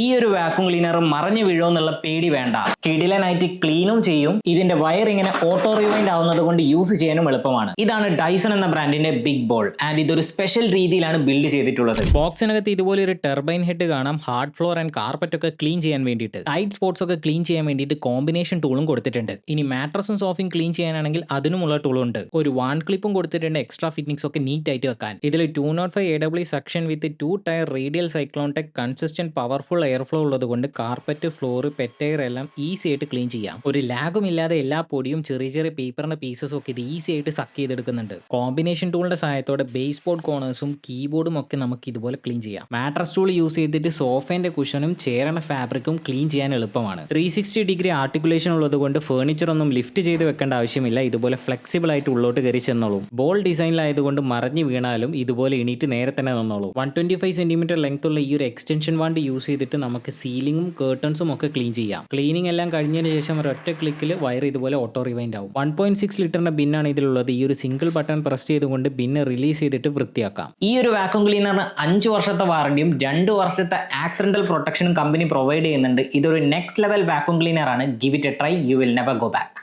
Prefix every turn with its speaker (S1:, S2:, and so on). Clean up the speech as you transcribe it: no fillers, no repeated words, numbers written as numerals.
S1: ഈ ഒരു vacuum cleaner മറഞ്ഞു വീഴുമെന്നുള്ള പേടി വേണ്ട. കിടിലനായിട്ട് ക്ലീനും ചെയ്യും. ഇതിന്റെ വയർ ഇങ്ങനെ ഓട്ടോ റിവൈൻഡ് ആവുന്നത് കൊണ്ട് യൂസ് ചെയ്യാനും എളുപ്പമാണ്. ഇതാണ് ഡൈസൺ എന്ന ബ്രാൻഡിന്റെ ബിഗ് ബോൾ ആൻഡ് ഇതൊരു സ്പെഷ്യൽ രീതിയിലാണ് ബിൽഡ് ചെയ്തിട്ടുള്ളത്. ബോക്സിനകത്ത് ഇതുപോലെ ഒരു ടർബൈൻ ഹെഡ് കാണാം. ഹാർഡ് ഫ്ലോർ ആൻഡ് കാർപ്പറ്റ് ഒക്കെ ക്ലീൻ ചെയ്യാൻ വേണ്ടിയിട്ട്, ടൈറ്റ് സ്പോട്സ് ഒക്കെ ക്ലീൻ ചെയ്യാൻ വേണ്ടിയിട്ട് കോമ്പിനേഷൻ ടൂളും കൊടുത്തിട്ടുണ്ട്. ഇനി മാട്രസും സോഫയും ക്ലീൻ ചെയ്യാനാണെങ്കിൽ അതിനുമുള്ള ടൂളും ഉണ്ട്. ഒരു വാൺ ക്ലിപ്പും കൊടുത്തിട്ടുണ്ട് എക്സ്ട്രാ ഫിറ്റിംഗ്സ് ഒക്കെ നീറ്റ് ആയിട്ട് വെക്കാൻ. ഇതിൽ 205 AW suction with 2 tier radial cyclone tech consistent powerful air flow ഉള്ളത് കൊണ്ട് കാർപ്പറ്റ്, ഫ്ലോർ, പെറ്റയർ എല്ലാം ഈസി ആയിട്ട് ക്ലീൻ ചെയ്യാം. ഒരു ലാഗും ഇല്ലാതെ എല്ലാ പൊടിയും ചെറിയ ചെറിയ പേപ്പറിന്റെ പീസസും ഒക്കെ ഇത് ഈസി ആയിട്ട് സക്ക് ചെയ്തെടുക്കുന്നുണ്ട്. കോമ്പിനേഷൻ ടൂളിന്റെ സഹായത്തോടെ ബേസ് ബോർഡ് കോർണേഴ്സും കീബോർഡും ഒക്കെ നമുക്ക് ഇതുപോലെ ക്ലീൻ ചെയ്യാം. മാട്രസ് ടൂൾ യൂസ് ചെയ്തിട്ട് സോഫേന്റെ കുഷനും ചെയറിന്റെ ഫാബ്രിക്കും ക്ലീൻ ചെയ്യാൻ എളുപ്പമാണ്. 360 ഡിഗ്രി ആർട്ടിക്കുലേഷൻ ഉള്ളത് കൊണ്ട് ഫേർണിച്ചർ ഒന്നും ലിഫ്റ്റ് ചെയ്ത് വെക്കേണ്ട ആവശ്യമില്ല. ഇതുപോലെ ഫ്ലെക്സിബിൾ ആയിട്ട് ഉള്ളോട്ട് കയറി ചെന്നോളും. ബോൾ ഡിസൈനിലായതുകൊണ്ട് മറിഞ്ഞു വീണാലും ഇതുപോലെ എണീറ്റ് നേരെ തന്നെ നിന്നോളൂ. 125 സെന്റിമീറ്റർ ലെങ്ത് ഉള്ള ഈ ഒരു എക്സ്റ്റൻഷൻ വാണ്ട് യൂസ് ചെയ്തിട്ട് നമുക്ക് സീലിംഗും കേർട്ടൺസും ഒക്കെ ക്ലീൻ ചെയ്യാം. ക്ലീനിങ് എല്ലാം കഴിഞ്ഞതിന് ശേഷം ഒരൊറ്റ ക്ലിക്കിൽ വയർ ഇതുപോലെ ഓട്ടോ റിവൈൻഡ് ആവും. 1.6 ലിറ്ററിന്റെ ബിന്നാണ് ഇതിലുള്ളത്. ഈ ഒരു സിംഗിൾ ബട്ടൺ പ്രസ് ചെയ്തുകൊണ്ട് ബിന്ന് റിലീസ് ചെയ്തിട്ട് വൃത്തിയാക്കാം. ഈ ഒരു വാക്യൂം ക്ലീനറിന് 5 വർഷത്തെ വാറണ്ടിയും 2 വർഷത്തെ ആക്സിഡന്റൽ പ്രൊട്ടക്ഷനും കമ്പനി പ്രൊവൈഡ് ചെയ്യുന്നുണ്ട്. ഇതൊരു നെക്സ്റ്റ് ലെവൽ വാക്യൂം ക്ലീനർ ആണ്. Give it A try, you will never go back.